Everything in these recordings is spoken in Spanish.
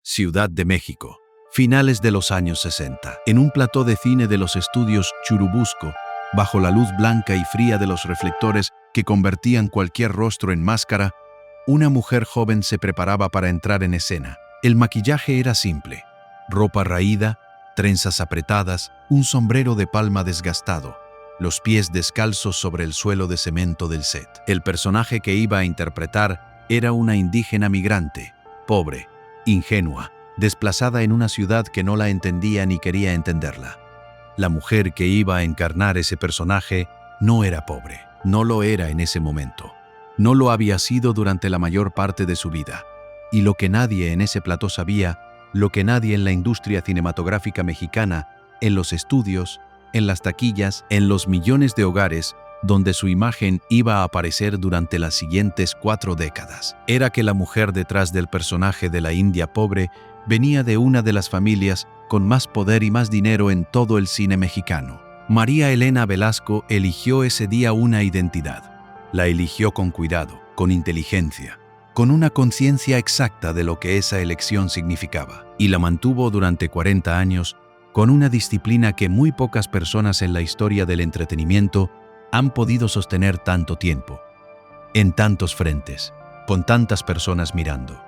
Ciudad de México, finales de los años 60. En un plató de cine de los estudios Churubusco, bajo la luz blanca y fría de los reflectores que convertían cualquier rostro en máscara, una mujer joven se preparaba para entrar en escena. El maquillaje era simple: ropa raída, trenzas apretadas, un sombrero de palma desgastado, los pies descalzos sobre el suelo de cemento del set. El personaje que iba a interpretar era una indígena migrante, pobre, ingenua, desplazada en una ciudad que no la entendía ni quería entenderla. La mujer que iba a encarnar ese personaje no era pobre, no lo era en ese momento. No lo había sido durante la mayor parte de su vida. Y lo que nadie en ese plató sabía, lo que nadie en la industria cinematográfica mexicana, en los estudios, en las taquillas, en los millones de hogares donde su imagen iba a aparecer durante las siguientes 4 décadas, era que la mujer detrás del personaje de la india pobre venía de una de las familias con más poder y más dinero en todo el cine mexicano. María Elena Velasco eligió ese día una identidad. La eligió con cuidado, con inteligencia, con una conciencia exacta de lo que esa elección significaba, y la mantuvo durante 40 años con una disciplina que muy pocas personas en la historia del entretenimiento han podido sostener tanto tiempo, en tantos frentes, con tantas personas mirando.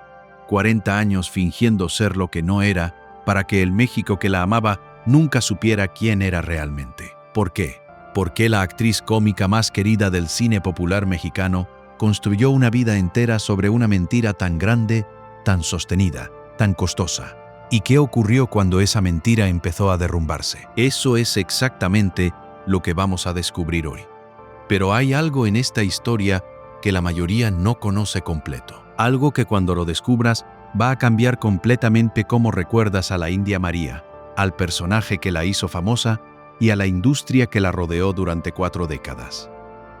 40 años fingiendo ser lo que no era, para que el México que la amaba nunca supiera quién era realmente. ¿Por qué? ¿Por qué la actriz cómica más querida del cine popular mexicano construyó una vida entera sobre una mentira tan grande, tan sostenida, tan costosa? ¿Y qué ocurrió cuando esa mentira empezó a derrumbarse? Eso es exactamente lo que vamos a descubrir hoy. Pero hay algo en esta historia que la mayoría no conoce completo. Algo que cuando lo descubras va a cambiar completamente cómo recuerdas a la India María, al personaje que la hizo famosa y a la industria que la rodeó durante 4 décadas.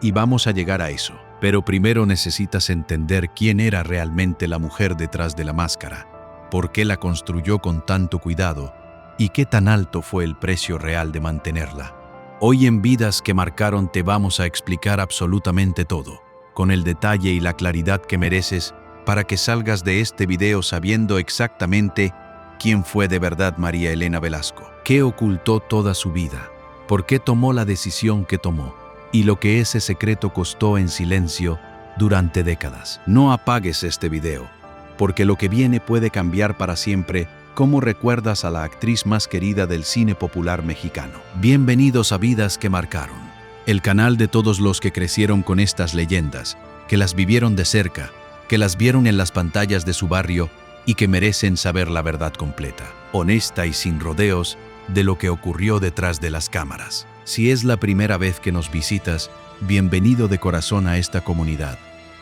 Y vamos a llegar a eso. Pero primero necesitas entender quién era realmente la mujer detrás de la máscara, por qué la construyó con tanto cuidado y qué tan alto fue el precio real de mantenerla. Hoy en Vidas que Marcaron te vamos a explicar absolutamente todo, con el detalle y la claridad que mereces, para que salgas de este video sabiendo exactamente quién fue de verdad María Elena Velasco, qué ocultó toda su vida, por qué tomó la decisión que tomó, y lo que ese secreto costó en silencio durante décadas. No apagues este video, porque lo que viene puede cambiar para siempre cómo recuerdas a la actriz más querida del cine popular mexicano. Bienvenidos a Vidas que Marcaron, el canal de todos los que crecieron con estas leyendas, que las vivieron de cerca, que las vieron en las pantallas de su barrio y que merecen saber la verdad completa, honesta y sin rodeos, de lo que ocurrió detrás de las cámaras. Si es la primera vez que nos visitas, bienvenido de corazón a esta comunidad.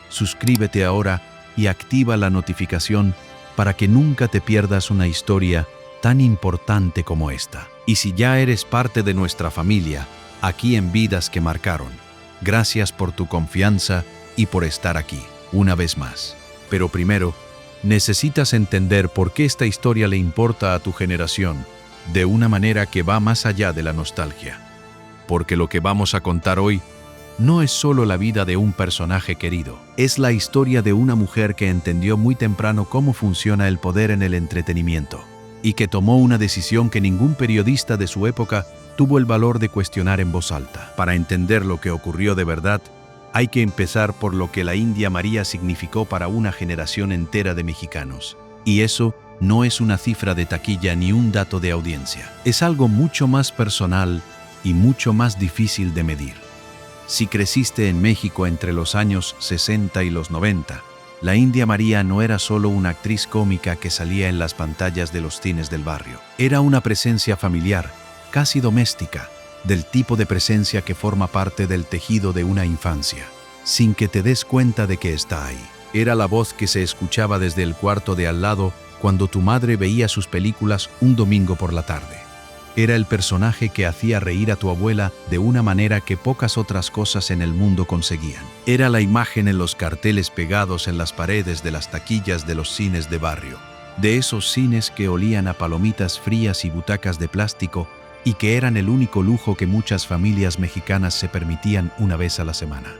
Suscríbete ahora y activa la notificación para que nunca te pierdas una historia tan importante como esta. Y si ya eres parte de nuestra familia, aquí en Vidas que Marcaron, gracias por tu confianza y por estar aquí, una vez más. Pero primero, necesitas entender por qué esta historia le importa a tu generación, de una manera que va más allá de la nostalgia. Porque lo que vamos a contar hoy no es solo la vida de un personaje querido, es la historia de una mujer que entendió muy temprano cómo funciona el poder en el entretenimiento, y que tomó una decisión que ningún periodista de su época tuvo el valor de cuestionar en voz alta. Para entender lo que ocurrió de verdad, hay que empezar por lo que la India María significó para una generación entera de mexicanos. Y eso no es una cifra de taquilla ni un dato de audiencia. Es algo mucho más personal y mucho más difícil de medir. Si creciste en México entre los años 60 y los 90, la India María no era solo una actriz cómica que salía en las pantallas de los cines del barrio. Era una presencia familiar, casi doméstica, del tipo de presencia que forma parte del tejido de una infancia, sin que te des cuenta de que está ahí. Era la voz que se escuchaba desde el cuarto de al lado cuando tu madre veía sus películas un domingo por la tarde. Era el personaje que hacía reír a tu abuela de una manera que pocas otras cosas en el mundo conseguían. Era la imagen en los carteles pegados en las paredes de las taquillas de los cines de barrio, de esos cines que olían a palomitas frías y butacas de plástico y que eran el único lujo que muchas familias mexicanas se permitían una vez a la semana.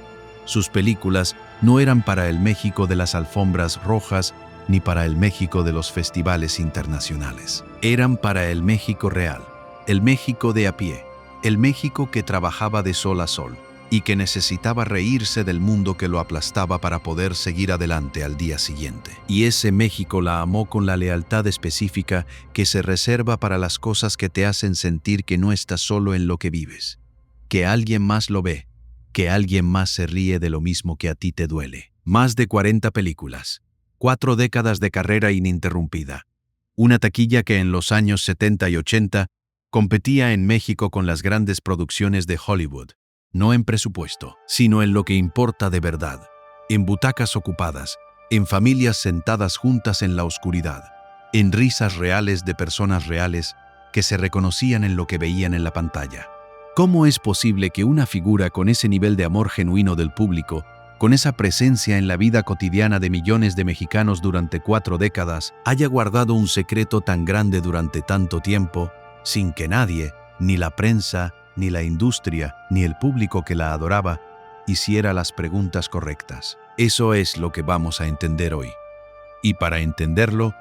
Sus películas no eran para el México de las alfombras rojas ni para el México de los festivales internacionales. Eran para el México real, el México de a pie, el México que trabajaba de sol a sol y que necesitaba reírse del mundo que lo aplastaba para poder seguir adelante al día siguiente. Y ese México la amó con la lealtad específica que se reserva para las cosas que te hacen sentir que no estás solo en lo que vives, que alguien más lo ve, que alguien más se ríe de lo mismo que a ti te duele. Más de 40 películas, 4 décadas de carrera ininterrumpida, una taquilla que en los años 70 y 80 competía en México con las grandes producciones de Hollywood, no en presupuesto, sino en lo que importa de verdad, en butacas ocupadas, en familias sentadas juntas en la oscuridad, en risas reales de personas reales que se reconocían en lo que veían en la pantalla. ¿Cómo es posible que una figura con ese nivel de amor genuino del público, con esa presencia en la vida cotidiana de millones de mexicanos durante 4 décadas, haya guardado un secreto tan grande durante tanto tiempo, sin que nadie, ni la prensa, ni la industria, ni el público que la adoraba, hiciera las preguntas correctas? Eso es lo que vamos a entender hoy. Y para entenderlo,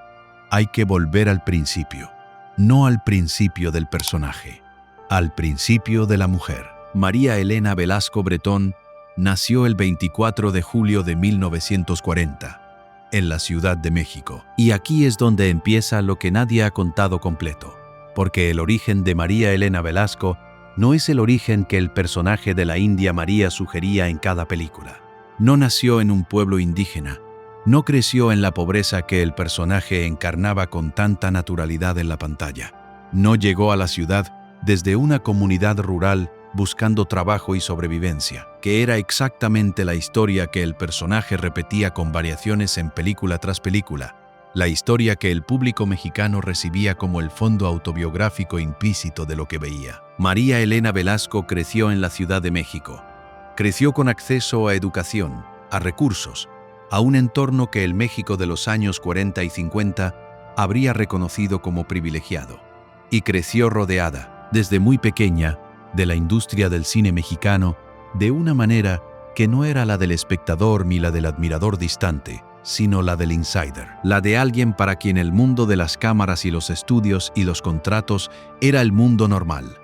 hay que volver al principio. No al principio del personaje, al principio de la mujer. María Elena Velasco Bretón nació el 24 de julio de 1940, en la Ciudad de México. Y aquí es donde empieza lo que nadie ha contado completo, porque el origen de María Elena Velasco no es el origen que el personaje de la India María sugería en cada película. No nació en un pueblo indígena, no creció en la pobreza que el personaje encarnaba con tanta naturalidad en la pantalla. No llegó a la ciudad desde una comunidad rural buscando trabajo y sobrevivencia, que era exactamente la historia que el personaje repetía con variaciones en película tras película, la historia que el público mexicano recibía como el fondo autobiográfico implícito de lo que veía. María Elena Velasco creció en la Ciudad de México. Creció con acceso a educación, a recursos, a un entorno que el México de los años 40 y 50 habría reconocido como privilegiado. Y creció rodeada, desde muy pequeña, de la industria del cine mexicano, de una manera que no era la del espectador ni la del admirador distante, sino la del insider, la de alguien para quien el mundo de las cámaras y los estudios y los contratos era el mundo normal,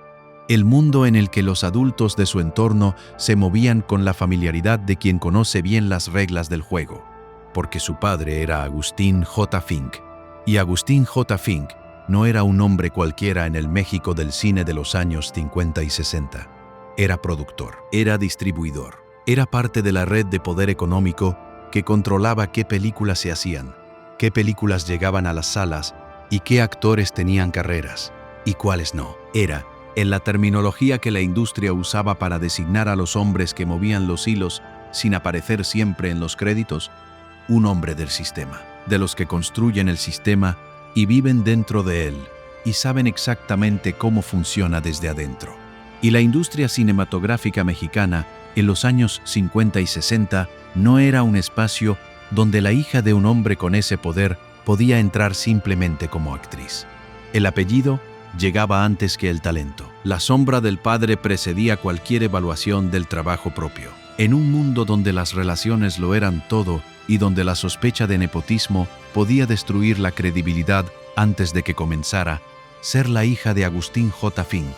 el mundo en el que los adultos de su entorno se movían con la familiaridad de quien conoce bien las reglas del juego, porque su padre era Agustín J. Fink, y Agustín J. Fink no era un hombre cualquiera en el México del cine de los años 50 y 60. Era productor, era distribuidor, era parte de la red de poder económico que controlaba qué películas se hacían, qué películas llegaban a las salas y qué actores tenían carreras y cuáles no. Era, en la terminología que la industria usaba para designar a los hombres que movían los hilos sin aparecer siempre en los créditos, un hombre del sistema, de los que construyen el sistema y viven dentro de él y saben exactamente cómo funciona desde adentro. Y la industria cinematográfica mexicana en los años 50 y 60 no era un espacio donde la hija de un hombre con ese poder podía entrar simplemente como actriz. El apellido llegaba antes que el talento. La sombra del padre precedía cualquier evaluación del trabajo propio. En un mundo donde las relaciones lo eran todo y donde la sospecha de nepotismo podía destruir la credibilidad antes de que comenzara, ser la hija de Agustín J. Fink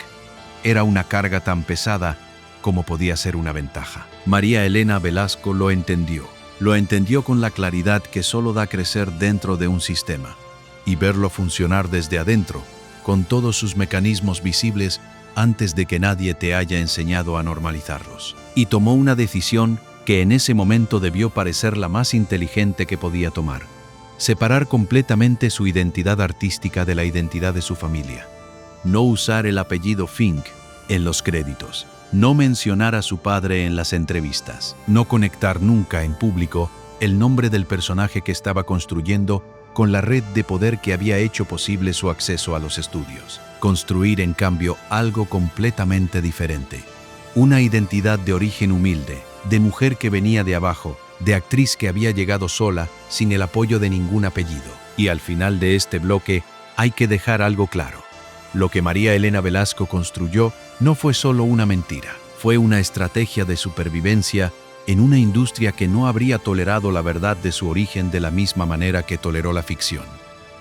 era una carga tan pesada como podía ser una ventaja. María Elena Velasco lo entendió con la claridad que solo da crecer dentro de un sistema y verlo funcionar desde adentro, con todos sus mecanismos visibles antes de que nadie te haya enseñado a normalizarlos. Y tomó una decisión que en ese momento debió parecer la más inteligente que podía tomar: separar completamente su identidad artística de la identidad de su familia. No usar el apellido Fink en los créditos. No mencionar a su padre en las entrevistas. No conectar nunca en público el nombre del personaje que estaba construyendo con la red de poder que había hecho posible su acceso a los estudios. Construir, en cambio, algo completamente diferente. Una identidad de origen humilde, de mujer que venía de abajo, de actriz que había llegado sola, sin el apoyo de ningún apellido. Y al final de este bloque hay que dejar algo claro. Lo que María Elena Velasco construyó no fue solo una mentira, fue una estrategia de supervivencia en una industria que no habría tolerado la verdad de su origen de la misma manera que toleró la ficción.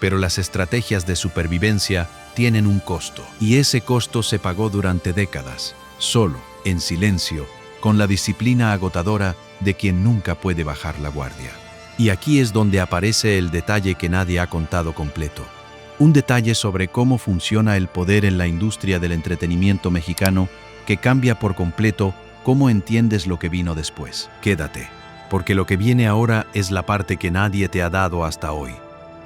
Pero las estrategias de supervivencia tienen un costo, y ese costo se pagó durante décadas, solo, en silencio, con la disciplina agotadora de quien nunca puede bajar la guardia. Y aquí es donde aparece el detalle que nadie ha contado completo. Un detalle sobre cómo funciona el poder en la industria del entretenimiento mexicano que cambia por completo cómo entiendes lo que vino después. Quédate, porque lo que viene ahora es la parte que nadie te ha dado hasta hoy.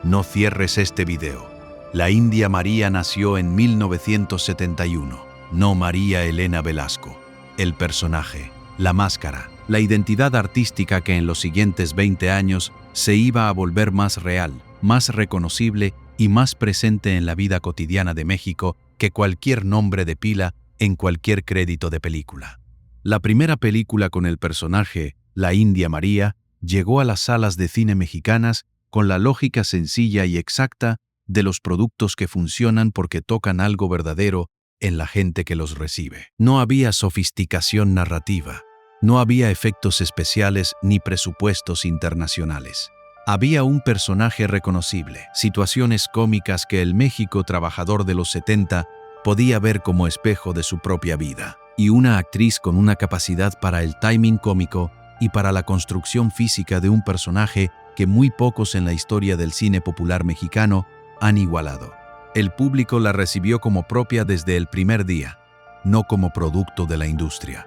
No cierres este video. La India María nació en 1971, no María Elena Velasco. El personaje, la máscara, la identidad artística que en los siguientes 20 años se iba a volver más real, más reconocible y más presente en la vida cotidiana de México que cualquier nombre de pila en cualquier crédito de película. La primera película con el personaje, la India María, llegó a las salas de cine mexicanas con la lógica sencilla y exacta de los productos que funcionan porque tocan algo verdadero en la gente que los recibe. No había sofisticación narrativa, no había efectos especiales ni presupuestos internacionales. Había un personaje reconocible, situaciones cómicas que el México trabajador de los 70 podía ver como espejo de su propia vida, y una actriz con una capacidad para el timing cómico y para la construcción física de un personaje que muy pocos en la historia del cine popular mexicano han igualado. El público la recibió como propia desde el primer día, no como producto de la industria,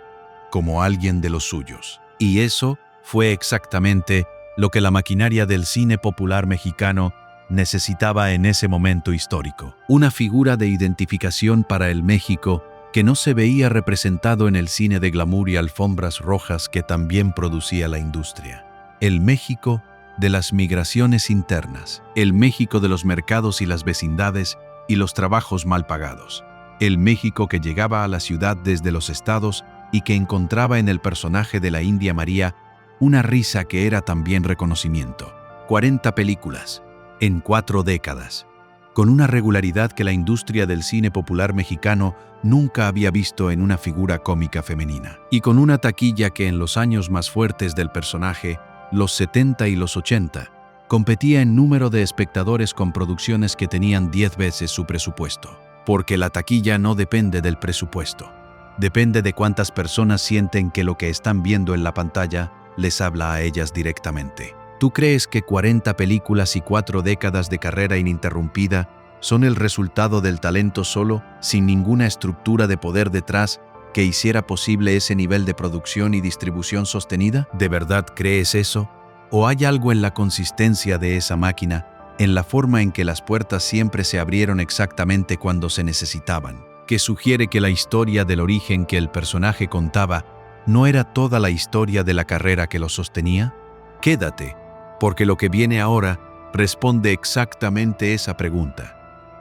como alguien de los suyos. Y eso fue exactamente lo que la maquinaria del cine popular mexicano necesitaba en ese momento histórico. Una figura de identificación para el México que no se veía representado en el cine de glamour y alfombras rojas que también producía la industria. El México de las migraciones internas, el México de los mercados y las vecindades y los trabajos mal pagados, el México que llegaba a la ciudad desde los estados y que encontraba en el personaje de la India María una risa que era también reconocimiento. 40 películas, en 4 décadas, con una regularidad que la industria del cine popular mexicano nunca había visto en una figura cómica femenina, y con una taquilla que en los años más fuertes del personaje, los 70 y los 80, competía en número de espectadores con producciones que tenían 10 veces su presupuesto. Porque la taquilla no depende del presupuesto, depende de cuántas personas sienten que lo que están viendo en la pantalla les habla a ellas directamente. ¿Tú crees que 40 películas y 4 décadas de carrera ininterrumpida son el resultado del talento solo, sin ninguna estructura de poder detrás que hiciera posible ese nivel de producción y distribución sostenida? ¿De verdad crees eso? ¿O hay algo en la consistencia de esa máquina, en la forma en que las puertas siempre se abrieron exactamente cuando se necesitaban, que sugiere que la historia del origen que el personaje contaba no era toda la historia de la carrera que lo sostenía? Quédate, porque lo que viene ahora responde exactamente esa pregunta.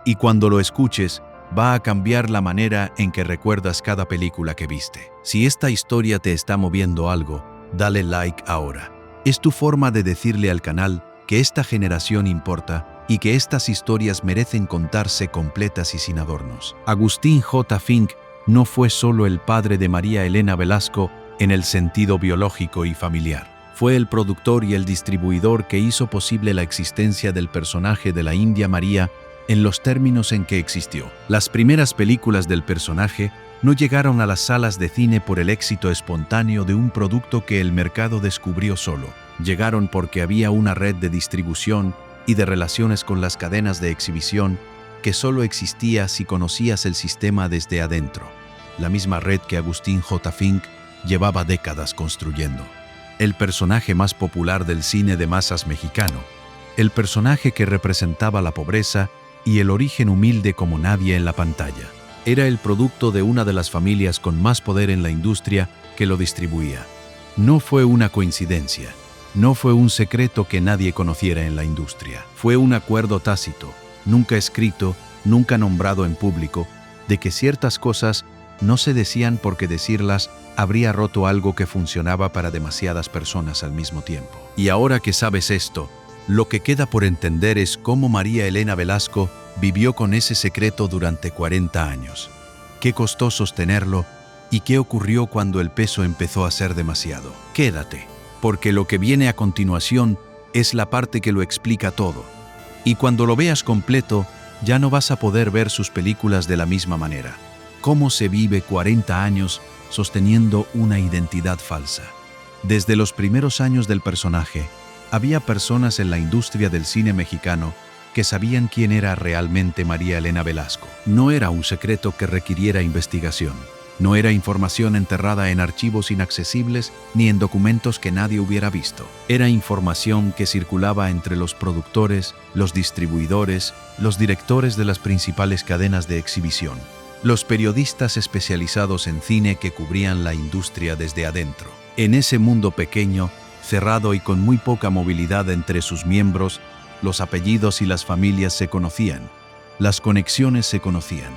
Y cuando lo escuches, va a cambiar la manera en que recuerdas cada película que viste. Si esta historia te está moviendo algo, dale like ahora. Es tu forma de decirle al canal que esta generación importa y que estas historias merecen contarse completas y sin adornos. Agustín J. Fink no fue solo el padre de María Elena Velasco en el sentido biológico y familiar. Fue el productor y el distribuidor que hizo posible la existencia del personaje de la India María en los términos en que existió. Las primeras películas del personaje no llegaron a las salas de cine por el éxito espontáneo de un producto que el mercado descubrió solo. Llegaron porque había una red de distribución y de relaciones con las cadenas de exhibición que solo existía si conocías el sistema desde adentro. La misma red que Agustín J. Fink llevaba décadas construyendo. El personaje más popular del cine de masas mexicano, el personaje que representaba la pobreza y el origen humilde como nadie en la pantalla. Era el producto de una de las familias con más poder en la industria que lo distribuía. No fue una coincidencia, no fue un secreto que nadie conociera en la industria. Fue un acuerdo tácito, nunca escrito, nunca nombrado en público, de que ciertas cosas no se decían porque decirlas habría roto algo que funcionaba para demasiadas personas al mismo tiempo. Y ahora que sabes esto, lo que queda por entender es cómo María Elena Velasco vivió con ese secreto durante 40 años. ¿Qué costó sostenerlo ¿Y qué ocurrió cuando el peso empezó a ser demasiado? Quédate, porque lo que viene a continuación es la parte que lo explica todo. Y cuando lo veas completo, ya no vas a poder ver sus películas de la misma manera. Cómo se vive 40 años sosteniendo una identidad falsa. Desde los primeros años del personaje, había personas en la industria del cine mexicano que sabían quién era realmente María Elena Velasco. No era un secreto que requiriera investigación. No era información enterrada en archivos inaccesibles ni en documentos que nadie hubiera visto. Era información que circulaba entre los productores, los distribuidores, los directores de las principales cadenas de exhibición, los periodistas especializados en cine que cubrían la industria desde adentro. En ese mundo pequeño, cerrado y con muy poca movilidad entre sus miembros, los apellidos y las familias se conocían, las conexiones se conocían,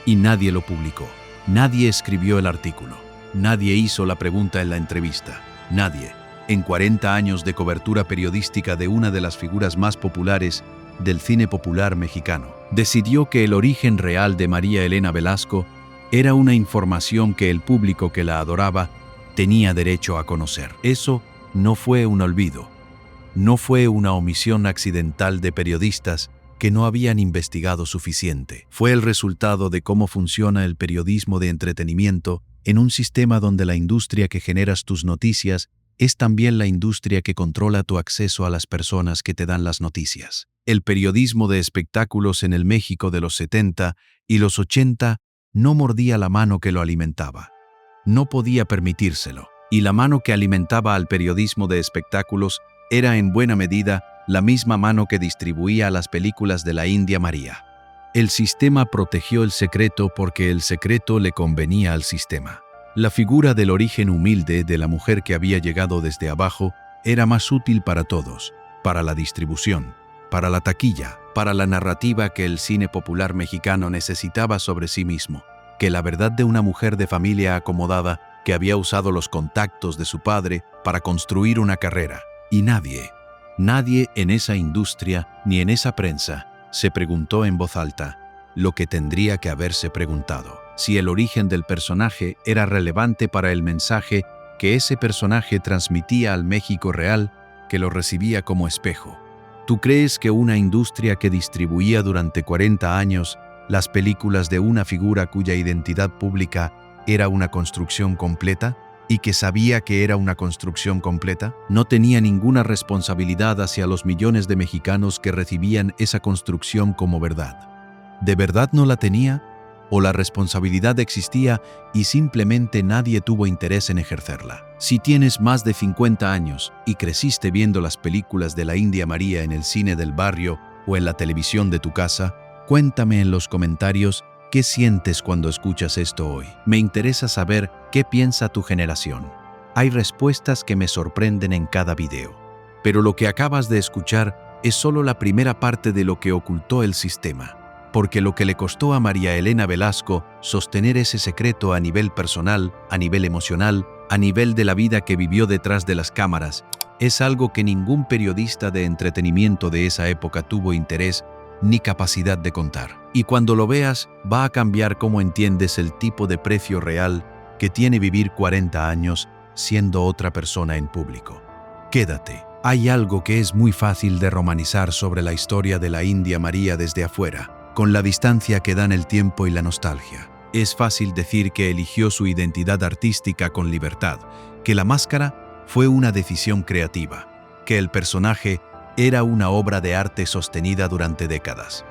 y nadie lo publicó. Nadie escribió el artículo, nadie hizo la pregunta en la entrevista, nadie, en 40 años de cobertura periodística de una de las figuras más populares del cine popular mexicano, decidió que el origen real de María Elena Velasco era una información que el público que la adoraba tenía derecho a conocer. Eso no fue un olvido, no fue una omisión accidental de periodistas que no habían investigado suficiente. Fue el resultado de cómo funciona el periodismo de entretenimiento en un sistema donde la industria que generas tus noticias es también la industria que controla tu acceso a las personas que te dan las noticias. El periodismo de espectáculos en el México de los 70 y los 80 no mordía la mano que lo alimentaba. No podía permitírselo. Y la mano que alimentaba al periodismo de espectáculos era en buena medida la misma mano que distribuía las películas de la India María. El sistema protegió el secreto porque el secreto le convenía al sistema. La figura del origen humilde de la mujer que había llegado desde abajo era más útil para todos, para la distribución, para la taquilla, para la narrativa que el cine popular mexicano necesitaba sobre sí mismo, que la verdad de una mujer de familia acomodada que había usado los contactos de su padre para construir una carrera. Y nadie en esa industria ni en esa prensa se preguntó en voz alta lo que tendría que haberse preguntado: si el origen del personaje era relevante para el mensaje que ese personaje transmitía al México real, que lo recibía como espejo. ¿Tú crees que una industria que distribuía durante 40 años las películas de una figura cuya identidad pública era una construcción completa, y que sabía que era una construcción completa, no tenía ninguna responsabilidad hacia los millones de mexicanos que recibían esa construcción como verdad? ¿De verdad no la tenía? ¿O la responsabilidad existía y simplemente nadie tuvo interés en ejercerla? Si tienes más de 50 años y creciste viendo las películas de la India María en el cine del barrio o en la televisión de tu casa, cuéntame en los comentarios ¿qué sientes cuando escuchas esto hoy? Me interesa saber qué piensa tu generación. Hay respuestas que me sorprenden en cada video. Pero lo que acabas de escuchar es solo la primera parte de lo que ocultó el sistema. Porque lo que le costó a María Elena Velasco sostener ese secreto a nivel personal, a nivel emocional, a nivel de la vida que vivió detrás de las cámaras, es algo que ningún periodista de entretenimiento de esa época tuvo interés ni capacidad de contar. Y cuando lo veas, va a cambiar cómo entiendes el tipo de precio real que tiene vivir 40 años siendo otra persona en público. Quédate. Hay algo que es muy fácil de romanizar sobre la historia de la India María desde afuera, con la distancia que dan el tiempo y la nostalgia. Es fácil decir que eligió su identidad artística con libertad, que la máscara fue una decisión creativa, que el personaje era una obra de arte sostenida durante décadas.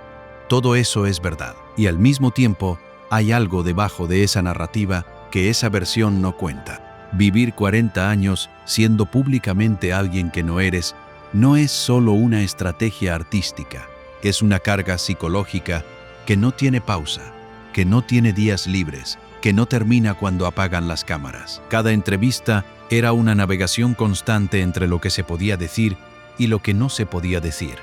Todo eso es verdad, y al mismo tiempo hay algo debajo de esa narrativa que esa versión no cuenta. Vivir 40 años siendo públicamente alguien que no eres no es solo una estrategia artística, es una carga psicológica que no tiene pausa, que no tiene días libres, que no termina cuando apagan las cámaras. Cada entrevista era una navegación constante entre lo que se podía decir y lo que no se podía decir.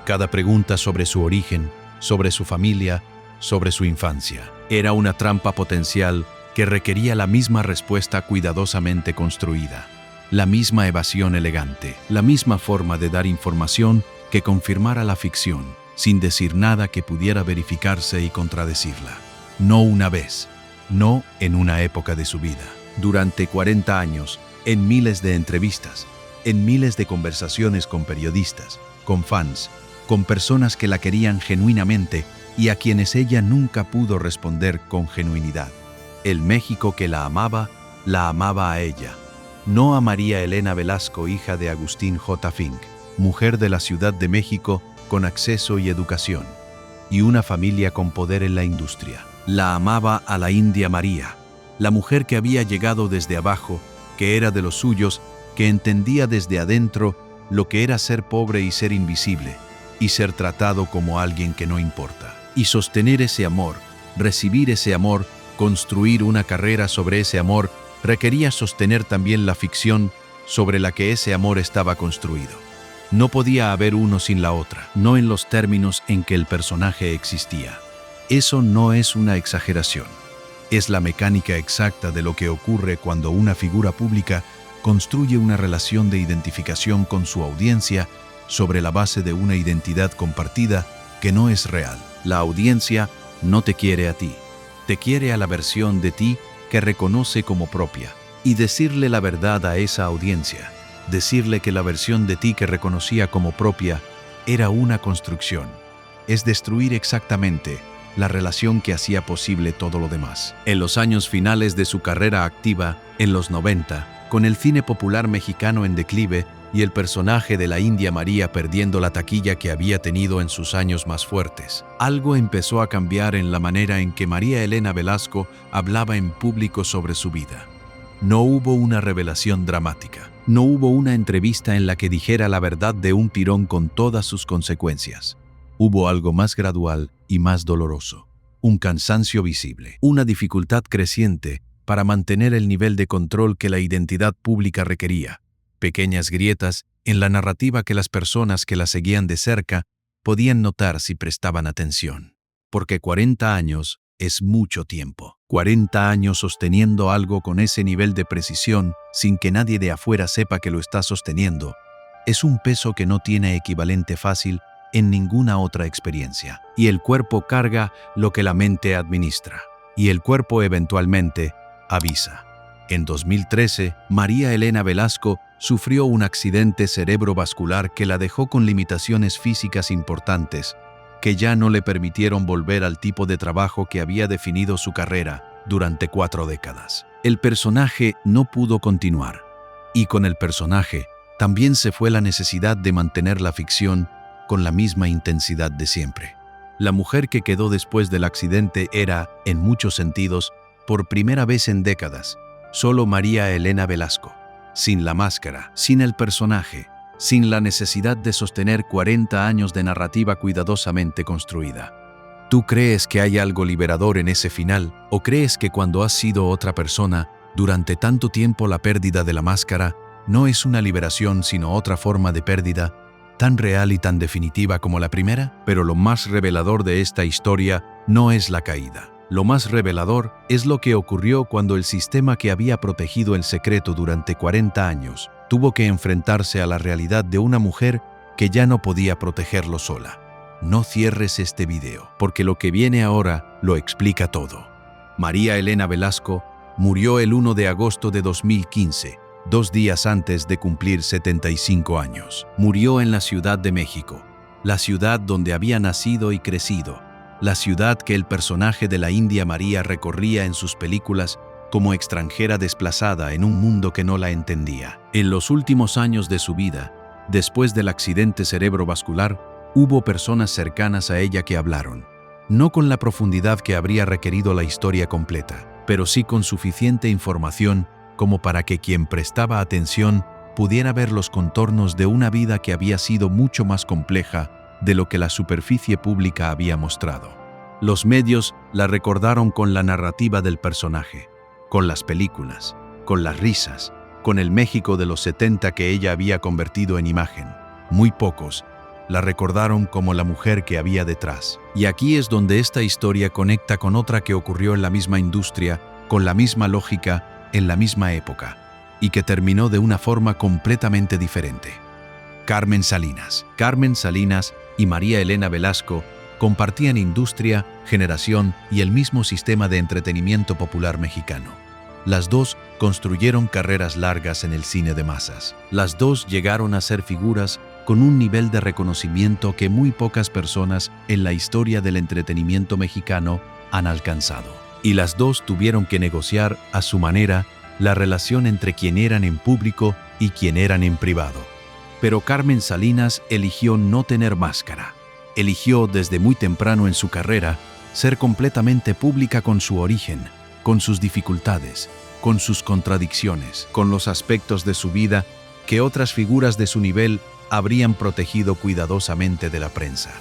Cada pregunta sobre su origen, sobre su familia, sobre su infancia, era una trampa potencial que requería la misma respuesta cuidadosamente construida, la misma evasión elegante, la misma forma de dar información que confirmara la ficción, sin decir nada que pudiera verificarse y contradecirla. No una vez, no en una época de su vida. Durante 40 años, en miles de entrevistas, en miles de conversaciones con periodistas, con fans, con personas que la querían genuinamente y a quienes ella nunca pudo responder con genuinidad. El México que la amaba a ella, no a María Elena Velasco, hija de Agustín J. Fink, mujer de la Ciudad de México con acceso y educación, y una familia con poder en la industria. La amaba a la India María, la mujer que había llegado desde abajo, que era de los suyos, que entendía desde adentro lo que era ser pobre y ser invisible, y ser tratado como alguien que no importa. Y sostener ese amor, recibir ese amor, construir una carrera sobre ese amor, requería sostener también la ficción sobre la que ese amor estaba construido. No podía haber uno sin la otra, no en los términos en que el personaje existía. Eso no es una exageración. Es la mecánica exacta de lo que ocurre cuando una figura pública construye una relación de identificación con su audiencia sobre la base de una identidad compartida que no es real. La audiencia no te quiere a ti, te quiere a la versión de ti que reconoce como propia. Y decirle la verdad a esa audiencia, decirle que la versión de ti que reconocía como propia era una construcción, es destruir exactamente la relación que hacía posible todo lo demás. En los años finales de su carrera activa, en los 90, con el cine popular mexicano en declive y el personaje de la India María perdiendo la taquilla que había tenido en sus años más fuertes, algo empezó a cambiar en la manera en que María Elena Velasco hablaba en público sobre su vida. No hubo una revelación dramática, no hubo una entrevista en la que dijera la verdad de un tirón con todas sus consecuencias. Hubo algo más gradual y más doloroso, un cansancio visible, una dificultad creciente para mantener el nivel de control que la identidad pública requería, pequeñas grietas en la narrativa que las personas que la seguían de cerca podían notar si prestaban atención. Porque 40 años es mucho tiempo. 40 años sosteniendo algo con ese nivel de precisión sin que nadie de afuera sepa que lo está sosteniendo, es un peso que no tiene equivalente fácil en ninguna otra experiencia. Y el cuerpo carga lo que la mente administra. Y el cuerpo eventualmente avisa. En 2013, María Elena Velasco sufrió un accidente cerebrovascular que la dejó con limitaciones físicas importantes, que ya no le permitieron volver al tipo de trabajo que había definido su carrera durante 4 décadas. El personaje no pudo continuar. Y con el personaje también se fue la necesidad de mantener la ficción con la misma intensidad de siempre. La mujer que quedó después del accidente era, en muchos sentidos, por primera vez en décadas, solo María Elena Velasco, sin la máscara, sin el personaje, sin la necesidad de sostener 40 años de narrativa cuidadosamente construida. ¿Tú crees que hay algo liberador en ese final? ¿O crees que cuando has sido otra persona, durante tanto tiempo la pérdida de la máscara no es una liberación sino otra forma de pérdida, tan real y tan definitiva como la primera? Pero lo más revelador de esta historia no es la caída. Lo más revelador es lo que ocurrió cuando el sistema que había protegido el secreto durante 40 años tuvo que enfrentarse a la realidad de una mujer que ya no podía protegerlo sola. No cierres este video, porque lo que viene ahora lo explica todo. María Elena Velasco murió el 1 de agosto de 2015, 2 días antes de cumplir 75 años. Murió en la Ciudad de México, la ciudad donde había nacido y crecido, la ciudad que el personaje de la India María recorría en sus películas como extranjera desplazada en un mundo que no la entendía. En los últimos años de su vida, después del accidente cerebrovascular, hubo personas cercanas a ella que hablaron, no con la profundidad que habría requerido la historia completa, pero sí con suficiente información como para que quien prestaba atención pudiera ver los contornos de una vida que había sido mucho más compleja de lo que la superficie pública había mostrado. Los medios la recordaron con la narrativa del personaje, con las películas, con las risas, con el México de los 70 que ella había convertido en imagen. Muy pocos la recordaron como la mujer que había detrás. Y aquí es donde esta historia conecta con otra que ocurrió en la misma industria, con la misma lógica, en la misma época, y que terminó de una forma completamente diferente. Carmen Salinas. Carmen Salinas y María Elena Velasco compartían industria, generación y el mismo sistema de entretenimiento popular mexicano. Las dos construyeron carreras largas en el cine de masas. Las dos llegaron a ser figuras con un nivel de reconocimiento que muy pocas personas en la historia del entretenimiento mexicano han alcanzado. Y las dos tuvieron que negociar a su manera la relación entre quien eran en público y quien eran en privado. Pero Carmen Salinas eligió no tener máscara. Eligió desde muy temprano en su carrera ser completamente pública con su origen, con sus dificultades, con sus contradicciones, con los aspectos de su vida que otras figuras de su nivel habrían protegido cuidadosamente de la prensa.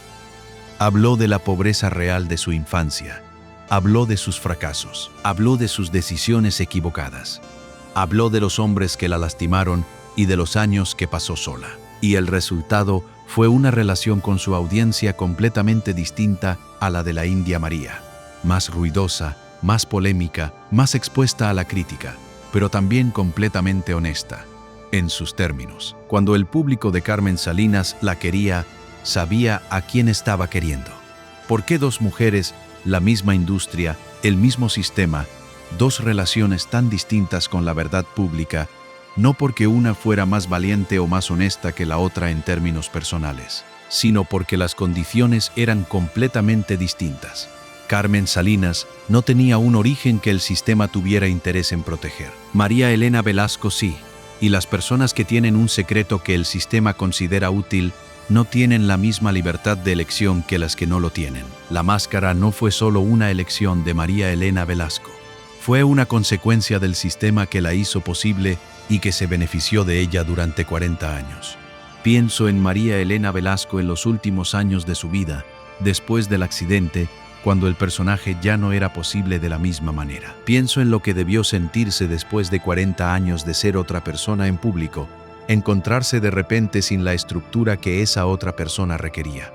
Habló de la pobreza real de su infancia, habló de sus fracasos, habló de sus decisiones equivocadas, habló de los hombres que la lastimaron y de los años que pasó sola. Y el resultado fue una relación con su audiencia completamente distinta a la de la India María, más ruidosa, más polémica, más expuesta a la crítica, pero también completamente honesta, en sus términos. Cuando el público de Carmen Salinas la quería, sabía a quién estaba queriendo. ¿Por qué dos mujeres, la misma industria, el mismo sistema, dos relaciones tan distintas con la verdad pública? No porque una fuera más valiente o más honesta que la otra en términos personales, sino porque las condiciones eran completamente distintas. Carmen Salinas no tenía un origen que el sistema tuviera interés en proteger. María Elena Velasco sí, y las personas que tienen un secreto que el sistema considera útil no tienen la misma libertad de elección que las que no lo tienen. La máscara no fue solo una elección de María Elena Velasco. Fue una consecuencia del sistema que la hizo posible y que se benefició de ella durante 40 años. Pienso en María Elena Velasco en los últimos años de su vida, después del accidente, cuando el personaje ya no era posible de la misma manera. Pienso en lo que debió sentirse después de 40 años de ser otra persona en público, encontrarse de repente sin la estructura que esa otra persona requería,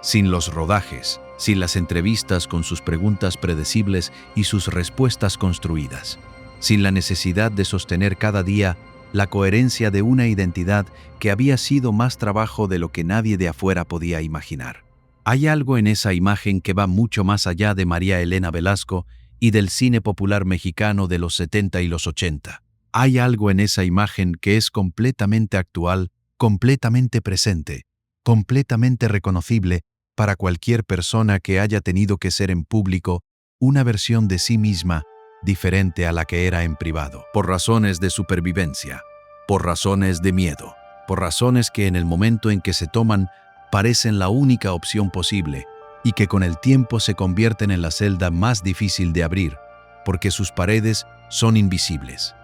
sin los rodajes, sin las entrevistas con sus preguntas predecibles y sus respuestas construidas, sin la necesidad de sostener cada día la coherencia de una identidad que había sido más trabajo de lo que nadie de afuera podía imaginar. Hay algo en esa imagen que va mucho más allá de María Elena Velasco y del cine popular mexicano de los 70 y los 80. Hay algo en esa imagen que es completamente actual, completamente presente, completamente reconocible para cualquier persona que haya tenido que ser en público una versión de sí misma diferente a la que era en privado, por razones de supervivencia, por razones de miedo, por razones que en el momento en que se toman parecen la única opción posible y que con el tiempo se convierten en la celda más difícil de abrir, porque sus paredes son invisibles.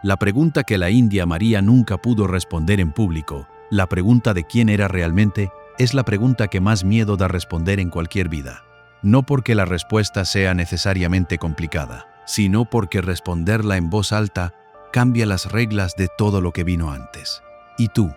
La pregunta que la India María nunca pudo responder en público, la pregunta de quién era realmente, es la pregunta que más miedo da responder en cualquier vida. No porque la respuesta sea necesariamente complicada, sino porque responderla en voz alta cambia las reglas de todo lo que vino antes. ¿Y tú?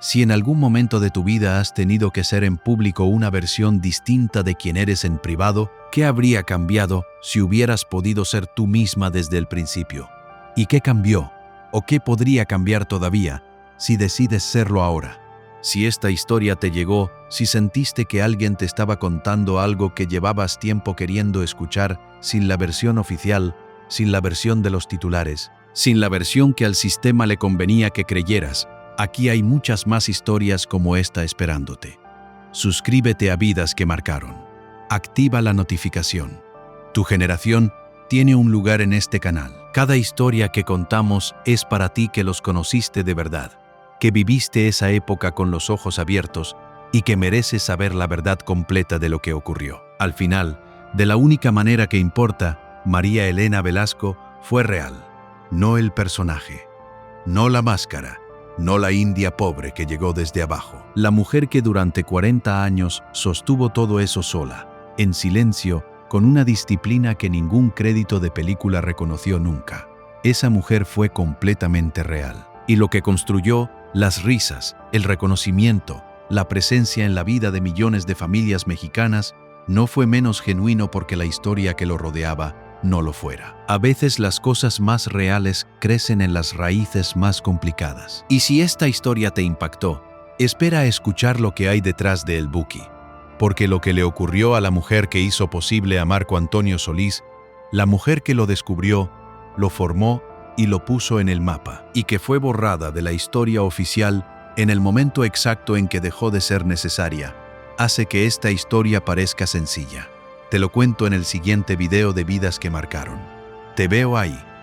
Si en algún momento de tu vida has tenido que ser en público una versión distinta de quien eres en privado, ¿qué habría cambiado si hubieras podido ser tú misma desde el principio? ¿Y qué cambió? ¿O qué podría cambiar todavía si decides serlo ahora? Si esta historia te llegó, si sentiste que alguien te estaba contando algo que llevabas tiempo queriendo escuchar, sin la versión oficial, sin la versión de los titulares, sin la versión que al sistema le convenía que creyeras, aquí hay muchas más historias como esta esperándote. Suscríbete a Vidas que Marcaron. Activa la notificación. Tu generación tiene un lugar en este canal. Cada historia que contamos es para ti que los conociste de verdad, que viviste esa época con los ojos abiertos y que mereces saber la verdad completa de lo que ocurrió. Al final, de la única manera que importa, María Elena Velasco fue real, no el personaje, no la máscara, no la india pobre que llegó desde abajo. La mujer que durante 40 años sostuvo todo eso sola, en silencio, con una disciplina que ningún crédito de película reconoció nunca. Esa mujer fue completamente real. Y lo que construyó, las risas, el reconocimiento, la presencia en la vida de millones de familias mexicanas, no fue menos genuino porque la historia que lo rodeaba no lo fuera. A veces las cosas más reales crecen en las raíces más complicadas. Y si esta historia te impactó, espera a escuchar lo que hay detrás de El Buki. porque lo que le ocurrió a la mujer que hizo posible a Marco Antonio Solís, la mujer que lo descubrió, lo formó y lo puso en el mapa, y que fue borrada de la historia oficial en el momento exacto en que dejó de ser necesaria, hace que esta historia parezca sencilla. Te lo cuento en el siguiente video de Vidas que Marcaron. Te veo ahí.